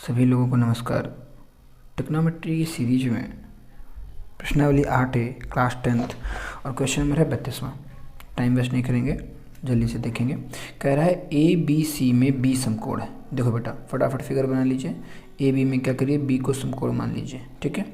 सभी लोगों को नमस्कार। ट्रिग्नोमेट्री की सीरीज में प्रश्नावली 8 है, क्लास 10th और क्वेश्चन नंबर है 32वां। टाइम वेस्ट नहीं करेंगे, जल्दी से देखेंगे। कह रहा है ए बी सी में बी समकोण है। देखो बेटा फटाफट फिगर बना लीजिए। ए बी में क्या करिए, बी को समकोण मान लीजिए। ठीक है।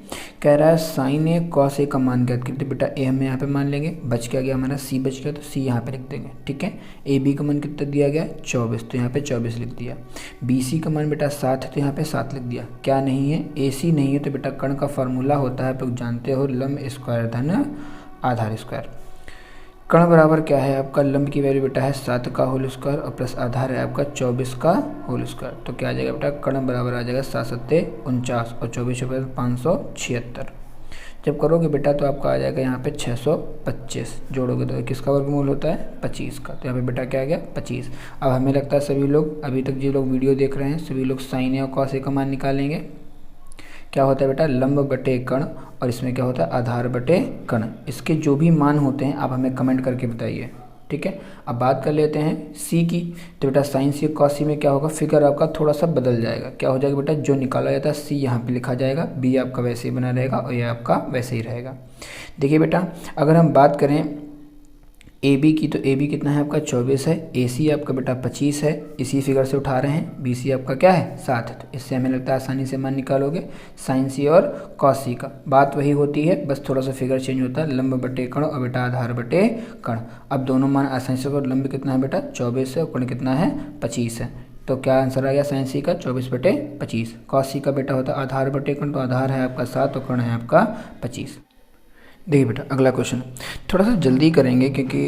कह रहा है साइन ए कॉस ए का मान ज्ञात कीजिए। बेटा ए हम यहाँ पे मान लेंगे, बच क्या गया हमारा सी बच गया, तो सी यहाँ पे लिख देंगे। ठीक है। ए बी का मान कितना दिया गया 24, तो यहाँ पे 24 लिख दिया। बी सी का मान बेटा 7 है, तो यहाँ पे 7 लिख दिया। क्या नहीं है, ए सी नहीं है, तो बेटा कर्ण का फॉर्मूला होता है, आप जानते हो, लंब स्क्वायर धन आधार स्क्वायर। कर्ण बराबर क्या है आपका, लंब की वैल्यू बेटा है 7 का होल स्क्वायर और प्लस आधार है आपका 24 का होल स्क्वायर। तो क्या आ जाएगा बेटा, कर्ण बराबर आ जाएगा 7 सत्ते 49 और 24 पे 576। जब करोगे बेटा तो आपका आ जाएगा यहाँ पे 625। जोड़ोगे तो किसका वर्गमूल होता है 25 का, तो यहाँ पे बेटा क्या आ गया 25। अब हमें लगता है सभी लोग अभी तक जो लोग वीडियो देख रहे हैं सभी लोग साइन ए और कॉस ए का मान निकालेंगे। क्या होता है बेटा, लंब बटे कर्ण, और इसमें क्या होता है आधार बटे कर्ण। इसके जो भी मान होते हैं आप हमें कमेंट करके बताइए। ठीक है। अब बात कर लेते हैं सी की। तो बेटा साइन सी कॉस सी में क्या होगा, फिगर आपका थोड़ा सा बदल जाएगा। क्या हो जाएगा बेटा, जो निकाला जाता है सी यहाँ पे लिखा जाएगा, बी आपका वैसे ही बना रहेगा और ये आपका वैसे ही रहेगा। देखिए बेटा अगर हम बात करें ए बी की, तो ए बी कितना है आपका 24 है, ए सी आपका बेटा 25 है, इसी फिगर से उठा रहे हैं। बी सी आपका क्या है 7 है, तो इससे हमें लगता है आसानी से मान निकालोगे साइन सी और कॉस सी का। बात वही होती है, बस थोड़ा सा फिगर चेंज होता है, लंब बटे कर्ण और बेटा आधार बटे कर्ण। अब दोनों मान आसानी से, लंब कितना है बेटा 24 है और कर्ण कितना है 25 है, तो क्या आंसर आ गया साइन सी का 24 बटे 25। कॉस सी का बेटा होता है आधार बटे कर्ण, तो आधार है आपका 7 और कर्ण है आपका 25। देखिए बेटा अगला क्वेश्चन थोड़ा सा जल्दी करेंगे क्योंकि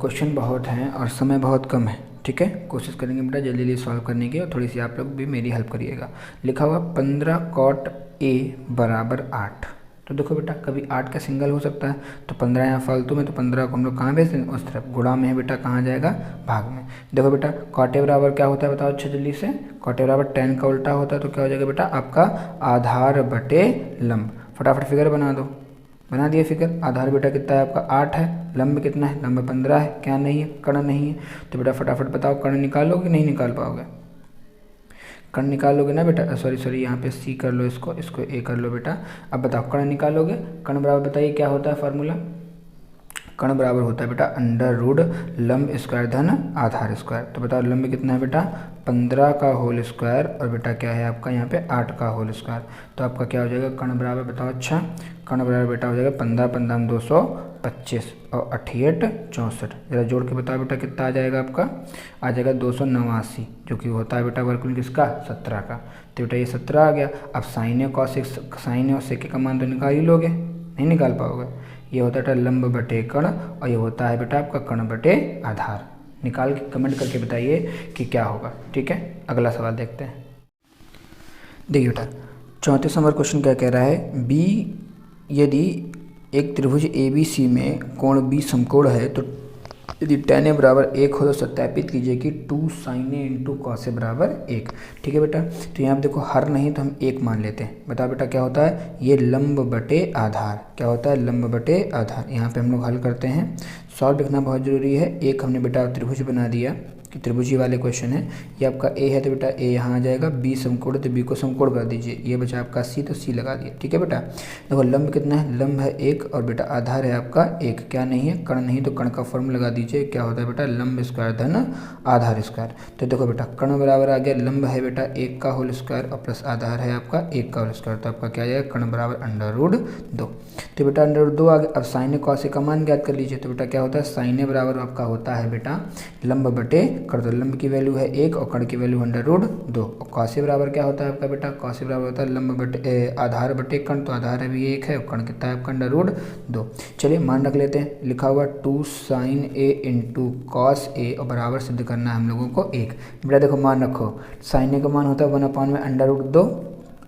क्वेश्चन बहुत हैं और समय बहुत कम है। ठीक है, कोशिश करेंगे बेटा जल्दी जल्दी सॉल्व करने की, और थोड़ी सी आप लोग भी मेरी हेल्प करिएगा। लिखा हुआ 15 कॉट ए बराबर 8। तो देखो बेटा कभी 8 का सिंगल हो सकता है, तो 15 यहाँ फालतू में, तो 15 को हम लोग कहाँ भेज देंगे उस तरफ, गुणा में है बेटा कहाँ जाएगा भाग में। देखो बेटा कॉट ए बराबर क्या होता है बताओ अच्छा जल्दी से, कॉट ए बराबर tan का उल्टा होता है, तो क्या हो जाएगा बेटा आपका आधार बटे लंब। फटाफट फिगर बना दो। बना दिया फिगर। आधार बेटा कितना है आपका 8 है, लंब कितना है, लंब 15 है, क्या नहीं है कर्ण नहीं है, तो बेटा फटाफट बताओ कर्ण निकालोगे नहीं निकाल पाओगे, कर्ण निकालोगे ना बेटा, सॉरी यहाँ पे सी कर लो, इसको ए कर लो बेटा। अब बताओ कर्ण निकालोगे, कर्ण बराबर बताइए क्या होता है फार्मूला, कर्ण बराबर होता है बेटा अंडर रूट लंब स्क्वायर धन आधार स्क्वायर। तो बताओ लंब कितना है बेटा 15 का होल स्क्वायर और बेटा क्या है आपका यहाँ पे 8 का होल स्क्वायर। तो आपका क्या हो जाएगा कर्ण बराबर बताओ अच्छा, कर्ण बराबर बेटा हो जाएगा 15 15 225 और 88 64। जरा जोड़ के बताओ बेटा कितना आ जाएगा आपका, आ जाएगा 289, जो कि होता है बेटा वर्गमूल किसका 17 का। तो बेटा ये 17 आ गया। अब साइन ए कॉस साइन ए और सेक का मान तो निकाल ही लोगे, नहीं निकाल पाओगे। ये होता है लंब बटे कर्ण और ये होता है बेटा आपका कर्ण बटे आधार। निकाल के कमेंट करके बताइए कि क्या होगा। ठीक है, अगला सवाल देखते हैं। देखिए बेटा 34 नंबर क्वेश्चन क्या कह रहा है, बी यदि एक त्रिभुज ए बी सी में कोण बी समकोण है, तो यदि tan ए बराबर 1 हो तो सत्यापित कीजिए कि 2 sin A into cos A बराबर 1। ठीक है बेटा, तो यहाँ पे देखो हर नहीं तो हम 1 मान लेते हैं। बताओ बेटा क्या होता है, ये लंब बटे आधार, क्या होता है लंब बटे आधार। यहाँ पे हम लोग हल करते हैं, सॉल्व लिखना बहुत ज़रूरी है। एक हमने बेटा त्रिभुज बना दिया कि त्रिभुजी वाले क्वेश्चन है। ये आपका ए है तो बेटा ए यहाँ आ जाएगा, बी समकोण तो बी को समकोण कर दीजिए, ये बचा आपका सी तो सी लगा दिया। ठीक है बेटा, देखो लंब कितना है, लंब है 1 और बेटा आधार है आपका 1, क्या नहीं है कर्ण नहीं, तो कर्ण का फॉर्मूला लगा दीजिए, क्या होता है बेटा लंब स्क्वायर धन आधार स्क्वायर। तो देखो बेटा कर्ण बराबर आ गया, लंब है बेटा 1 का होल स्क्वायर और प्लस आधार है आपका 1 का होल स्क्वायर, तो आपका क्या आ जाएगा कर्ण बराबर अंडर रूट 2। तो बेटा अंडर रूट 2 आ गया। अब साइन ए कॉस ए का मान ज्ञात कर लीजिए। तो बेटा क्या होता है, साइन ए बराबर आपका होता है बेटा लंब बटे कर्ण, तो लंब की वैल्यू है 1 और कर्ण की वैल्यू अंडर रूट 2। और कॉस ए बराबर क्या होता है आपका बेटा, कॉस ए बराबर होता है लंब बटे आधार बटे कर्ण, तो आधार है भी 1 है और कर्ण कितना है आपका अंडर रूट 2। चलिए मान रख लेते हैं, लिखा हुआ 2 sign A into cos A और बराबर सिद्ध करना है हम लोगों को 1। बेटा देखो मान रखो, साइन ए का मान होता है 1/में अंडर रूट 2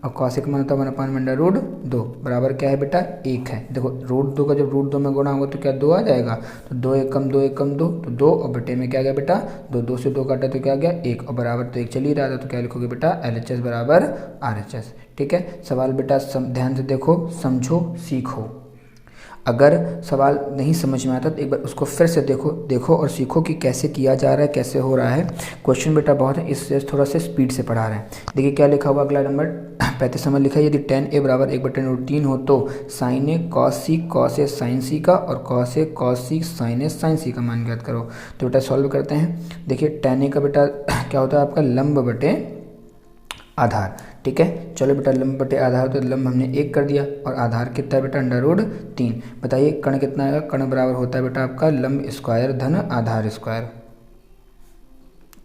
और कॉस ए का मान होता है 1/में अंडर रूट 2 बराबर क्या है बेटा 1 है। देखो रूट 2 का जब रूट 2 में गुणा होगा तो क्या 2 आ जाएगा, तो 2 1 कम 2 1 कम 2, तो 2 और बटे में क्या गया बेटा 2, 2 से 2 काटा तो क्या गया 1 और बराबर तो 1 चल ही रहा था, तो क्या लिखोगे बेटा LHS बराबर RHS। ठीक है, सवाल बेटा ध्यान से देखो, समझो, सीखो। अगर सवाल नहीं समझ में आता तो एक बार उसको फिर से देखो और सीखो कि कैसे किया जा रहा है, कैसे हो रहा है। क्वेश्चन बेटा बहुत है, इससे थोड़ा सा स्पीड से पढ़ा रहे हैं। देखिए क्या लिखा हुआ, अगला नंबर 35 नंबर लिखा है, यदि tan a बराबर 1/√3 हो तो sin a cos a sin c का और cos a cos c sin a sin c का मान ज्ञात करो। तो बेटा सॉल्व करते हैं। देखिए tan a का बेटा क्या होता है आपका लंब बटे आधार, ठीक है। चलो बेटा लंब बटे आधार, तो लंब हमने 1 कर दिया और आधार कितना है बेटा √3। बताइए कण कितना आएगा, कण बराबर होता है बेटा आपका लंब स्क्वायर धन आधार स्क्वायर,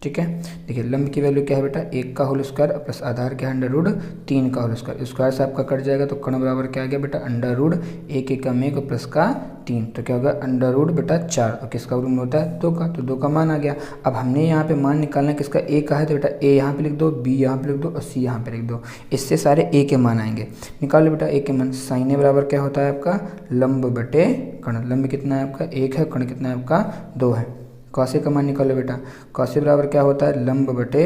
ठीक है। देखिए लंब की वैल्यू क्या है बेटा 1 का होल स्क्वायर प्लस आधार क्या है √3 का होल स्क्वायर, स्क्वायर से आपका कट जाएगा तो कण बराबर क्या आ गया बेटा √1 एकम 1 प्लस का 3, तो क्या होगा √ बेटा 4 और किसका वर्गमूल होता है 2 का, तो 2 का मान आ गया। अब हमने यहाँ पे मान निकालना है किसका, a का है, तो बेटा a यहाँ पे लिख दो, b यहाँ पे लिख दो और c यहाँ पे लिख दो, इससे सारे a के मान आएंगे। निकालो बेटा a के मान। sin a बराबर क्या होता है आपका लंब बटे कण, लंब कितना है आपका 1 है, कण कितना है आपका 2 है। cos a का मान निकालो बेटा, cos a बराबर क्या होता है लंब बटे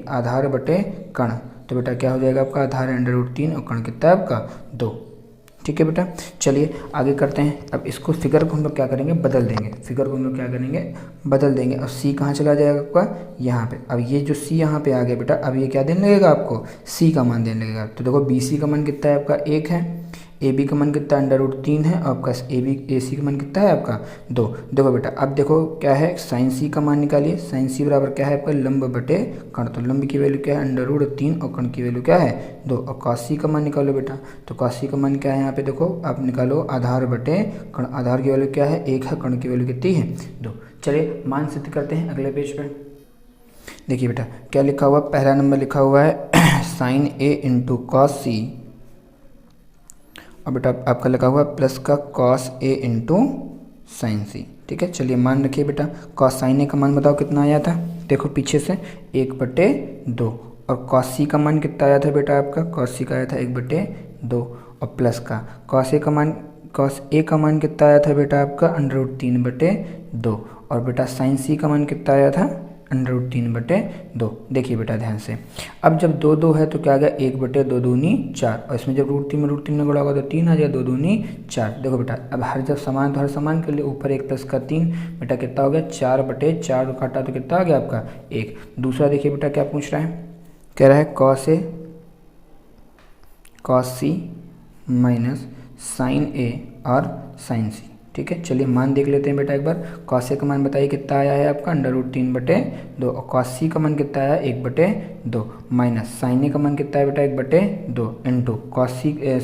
आधार बटे कण, तो बेटा क्या हो जाएगा आपका आधार √3 और कण कितना है आपका 2, ठीक है बेटा। चलिए आगे करते हैं। अब इसको फिगर को हम लोग क्या करेंगे बदल देंगे, फिगर को हम लोग क्या करेंगे बदल देंगे। और c कहाँ चला जाएगा आपका यहाँ पे। अब ये जो c यहाँ पे आ गया बेटा, अब ये क्या देने लगेगा आपको c का मान देने लगेगा। तो देखो bc का मान कितना है आपका 1 है, AB का मान कितना √3 है और आपका AC का मान कितना है आपका 2। देखो बेटा अब देखो क्या है sin c का मान निकालिए। sin c बराबर क्या है आपका लंब बटे कण, तो लंब की वैल्यू क्या है √3 और कण की वैल्यू क्या है 2। और cos c का मान निकालो बेटा, तो cos c का मान क्या है यहाँ पे देखो आप निकालो आधार बटे कण, आधार की वैल्यू क्या है 1 है, कण की वैल्यू कितनी है 2। चलिए मान सिद्ध करते हैं अगले पेज पर। देखिए बेटा क्या लिखा हुआ, पहला नंबर लिखा हुआ है sin a × cos c और बेटा आपका लगा हुआ प्लस का cos a × sin c, ठीक है। चलिए मान रखिए बेटा, cos sin a का मान बताओ कितना आया था, देखो पीछे से 1/2 और cos c का मान कितना आया था बेटा आपका, cos c का आया था 1/2 और प्लस का cos a का मान कितना आया था बेटा आपका √3/2 और बेटा sin c का मान कितना आया था √3/2। देखिए बेटा ध्यान से, अब जब 2 है तो क्या आ गया 1/2 दूनी 4 और इसमें जब √3 में √3 में गुणा होगा तो 3 आ जाएगा, 2 दूनी 4। देखो बेटा अब हर जब समान तो हर समान के लिए ऊपर 1 प्लस का 3, बेटा कितना हो गया 4/4 काटा तो कितना आ गया आपका 1। दूसरा देखिए बेटा क्या पूछ रहा है, कह रहा है cos c minus sin a और sin c, ठीक है। चलिए मान देख लेते हैं बेटा एक बार। cos a का मान बताइए कितना आया है आपका √3/2 और cos c का मान कितना आया 1/2 माइनस sin a का मान कितना है बेटा 1/2 इंटू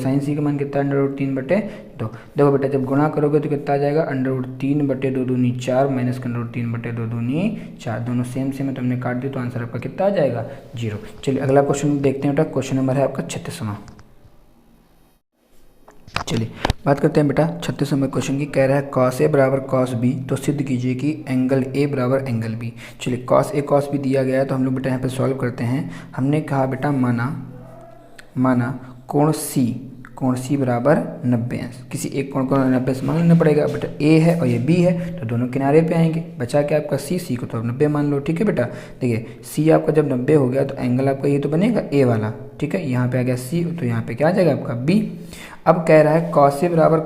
sin c का मान कितना है √3/2। देखो बेटा जब गुणा करोगे तो कितना आ जाएगा √3/2 दूनी 4 माइनस √3/2 दूनी 4, दोनों सेम है तो हमने काट दी तो आंसर आपका कितना आ जाएगा 0। चलिए अगला क्वेश्चन देखते हैं बेटा, क्वेश्चन नंबर है आपका 36वां। चलिए बात करते हैं बेटा 36 नंबर क्वेश्चन की। कह रहा है cos a बराबर cos b, तो सिद्ध कीजिए कि एंगल a बराबर एंगल b। चलिए cos a cos b दिया गया है तो हम लोग बेटा यहाँ पे सॉल्व करते हैं। हमने कहा बेटा माना कोण c बराबर 90 अंश, किसी एक कोण को 90 से मान लेना पड़ेगा। बेटा a है और ये b है तो दोनों किनारे पे आएंगे, बचा के आपका c को तो 90 मान लो, ठीक है बेटा। देखिए c आपका जब 90 हो गया तो एंगल आपका ये तो बनेगा a वाला, ठीक है। यहाँ पे आ गया c तो यहाँ पे क्या आ जाएगा आपका b। अब कह रहा है cos a बराबर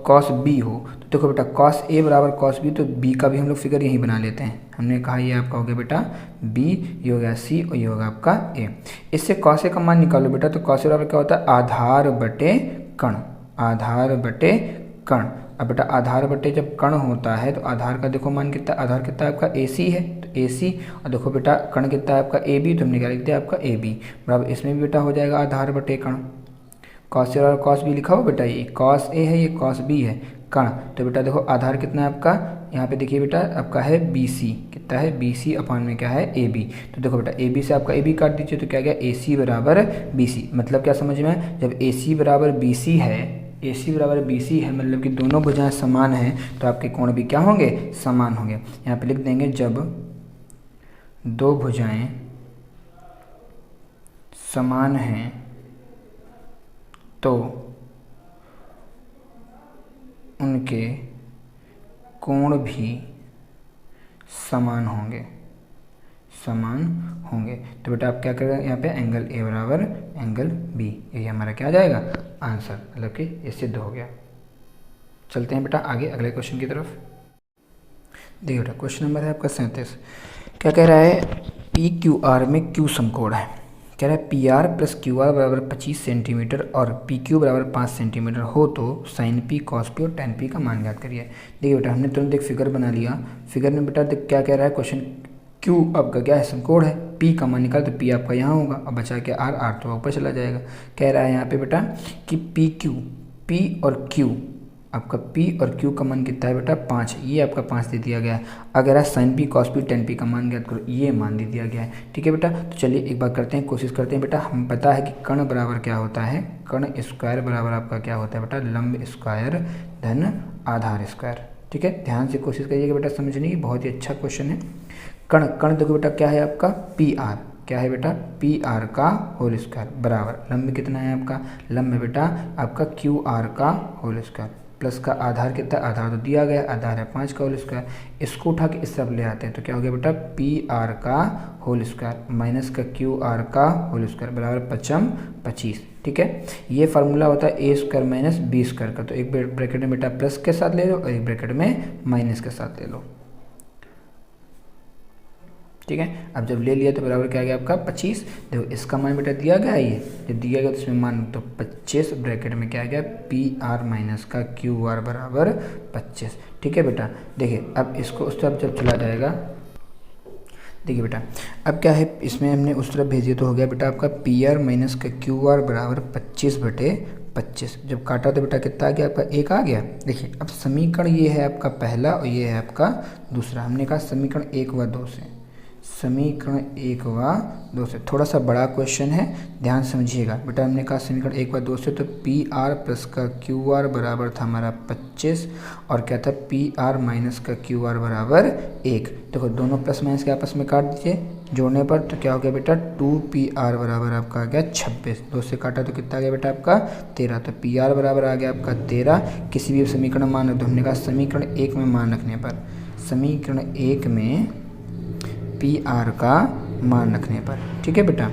cos b हो, तो देखो बेटा cos a बराबर cos b, तो b का भी हम लोग फिगर यहीं बना लेते हैं। हमने कहा ये आपका हो गया बेटा b, ये हो गया c और ये होगा आपका a। इससे cos a का मान निकालो बेटा, तो cos a बराबर क्या होता है आधार बटे कण। अब बेटा आधार बटे जब कण होता है तो आधार का देखो मान कितना, आधार कितना है आपका AC है तो AC, और देखो बेटा कण कितना है आपका AB, तो हमने क्या लिख दिया आपका AB बराबर, इसमें भी बेटा हो जाएगा आधार बटे कण। cos a और cos b लिखा हो बेटा, ये cos a है ये cos b है कण, तो बेटा देखो आधार कितना है आपका, यहाँ पे देखिए बेटा आपका है BC, कितना है BC अपान में क्या है AB। तो देखो बेटा AB से आपका AB काट दीजिए तो क्या गया AC बराबर BC। मतलब क्या समझ में, जब AC बराबर BC है मतलब कि दोनों भुजाएं समान हैं तो आपके कोण भी क्या होंगे समान होंगे। यहाँ पे लिख देंगे जब दो भुजाएं समान हैं तो उनके कोण भी समान होंगे। तो बेटा आप क्या करेंगे यहाँ पे एंगल A बराबर एंगल B, यही हमारा क्या आ जाएगा आंसर, मतलब कि ये सिद्ध हो गया। चलते हैं बेटा आगे अगले क्वेश्चन की तरफ। देखिए बेटा क्वेश्चन नंबर है आपका 37। क्या कह रहा है, पी क्यू आर में क्यू समकोण है। कह रहा है P R plus Q R बराबर 25 सेंटीमीटर और पी क्यू बराबर 5 सेंटीमीटर हो तो साइन पी कॉस पी और टेन पी का मान ज्ञात करिए। देखिए बेटा हमने तुरंत एक फिगर बना लिया। फिगर में बेटा देख क्या कह रहा है क्वेश्चन, क्यू आपका क्या है, समकोण है, पी का मान निकाल तो पी आपका यहाँ होगा और बचा के आर, आर तो ऊपर चला जाएगा। कह रहा है यहाँ पे बेटा कि पी क्यू, पी और क्यू आपका पी और क्यू का मान कितना है बेटा 5, ये आपका 5 दे दिया गया है। अगर है sine P cos P tan P का मान ज्ञात करो, ये मान दे दिया गया है। ठीक है बेटा, तो चलिए एक बार करते हैं, कोशिश करते हैं बेटा। हम पता है कि कर्ण बराबर क्या होता है, कर्ण स्क्वायर बराबर आपका क्या होता है बेटा, लंब स्क्वायर धन आधार स्क्वायर। ठीक है, ध्यान से कोशिश करिएगा बेटा समझने की, बहुत ही अच्छा क्वेश्चन है। कर्ण, कर्ण देखो बेटा क्या है आपका पी आर, क्या है बेटा पी आर का होल स्क्वायर बराबर लंब कितना है आपका, लंब बेटा आपका क्यू आर का होल स्क्वायर प्लस का आधार कितना, आधार तो दिया गया, आधार है 5 का होल स्क्वायर। इसको उठा के इस तरफ ले आते हैं तो क्या हो गया बेटा पी आर का होल स्क्वायर माइनस का क्यू आर का होल स्क्वायर बराबर 5 25। ठीक है, ये फार्मूला होता है ए स्क्वायर माइनस बी स्क्वायर का। तो एक ब्रैकेट में बेटा प्लस के साथ ले लो और एक ब्रैकेट में माइनस के साथ ले लो। ठीक है, अब जब ले लिया तो बराबर क्या आ गया आपका 25। देखो इसका मान बेटा दिया गया है, ये जब दिया गया तो इसमें मान तो 25 ब्रैकेट में क्या आ गया पी आर माइनस का क्यू आर बराबर 25। ठीक है बेटा, देखिए अब इसको उस तरफ जब चला जाएगा, देखिए बेटा अब क्या है इसमें हमने उस तरफ भेजिए तो हो गया बेटा आपका पी आर माइनस का क्यू आर बराबर 25/25। जब काटा तो बेटा कितना आ गया आपका 1 आ गया। देखिए अब समीकरण ये है आपका पहला और ये है आपका दूसरा। हमने कहा समीकरण 1 व 2 से, समीकरण 1 व 2 से थोड़ा सा बड़ा क्वेश्चन है, ध्यान समझिएगा बेटा। हमने कहा समीकरण 1 व 2 से तो पी आर प्लस का क्यू आर बराबर था हमारा 25 और क्या था पी आर माइनस का क्यू आर बराबर 1। देखो दोनों प्लस माइनस के आपस में काट दीजिए, जोड़ने पर तो क्या हो गया बेटा 2 पी आर बराबर आपका आ गया 26। 2 से काटा तो कितना आ गया बेटा आपका 13। तो पी आर बराबर आ गया आपका 13। किसी भी समीकरण मान रख दो, हमने कहा समीकरण 1 में मान रखने पर, समीकरण 1 में पी आर का मान रखने पर। ठीक है बेटा,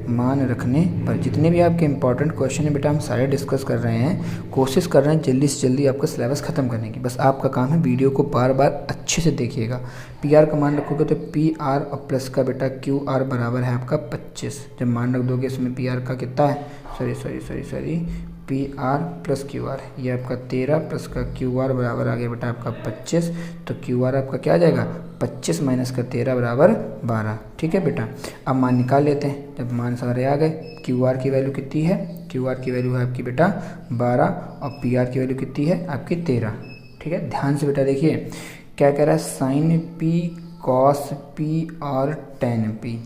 मान रखने पर जितने भी आपके इंपॉर्टेंट क्वेश्चन है बेटा हम सारे डिस्कस कर रहे हैं, कोशिश कर रहे हैं जल्दी से जल्दी आपका सिलेबस ख़त्म करने की। बस आपका काम है वीडियो को बार बार अच्छे से देखिएगा। पी आर का मान रखोगे तो पी आर और प्लस का बेटा क्यू आर बराबर है आपका 25। जब मान रख दोगे इसमें पी आर का कितना है, sorry P R plus Q R, ये आपका 13 प्लस का क्यू आर बराबर आ गया बेटा आपका 25। तो क्यू आर आपका क्या आ जाएगा 25 माइनस का 13 बराबर 12। ठीक है बेटा, अब मान निकाल लेते हैं। जब मान सारे आ गए, क्यू आर की वैल्यू कितनी है, क्यू आर की वैल्यू है आपकी बेटा 12 और पी आर की वैल्यू कितनी है आपकी 13। ठीक है, ध्यान से बेटा देखिए क्या कह रहा है, साइन पी कॉस पी और टेन पी।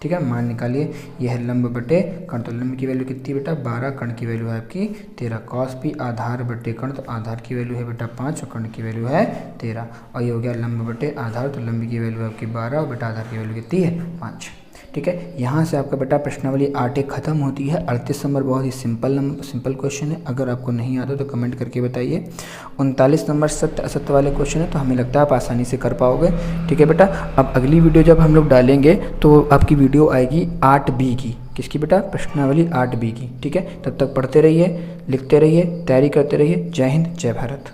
ठीक है, मान निकालिए, यह है लंब बटे कर्ण। तो लंब की वैल्यू कितनी बेटा 12, कर्ण की वैल्यू है आपकी 13। कॉस पी आधार बटे कर्ण, तो आधार की वैल्यू है बेटा 5 और कर्ण की वैल्यू है 13। और ये हो गया लंब बटे आधार, तो लंब की वैल्यू है आपकी 12 और बेटा आधार की वैल्यू कितनी है 5। ठीक है, यहाँ से आपका बेटा प्रश्नावली 8 खत्म होती है। 38 नंबर बहुत ही सिंपल क्वेश्चन है, अगर आपको नहीं आता तो कमेंट करके बताइए। 39 नंबर सत्य असत्य वाले क्वेश्चन है, तो हमें लगता है आप आसानी से कर पाओगे। ठीक है बेटा, अब अगली वीडियो जब हम लोग डालेंगे तो आपकी वीडियो आएगी 8B की, किसकी बेटा प्रश्नावली 8B की। ठीक है, तब तक पढ़ते रहिए, लिखते रहिए, तैयारी करते रहिए। जय हिंद, जय भारत।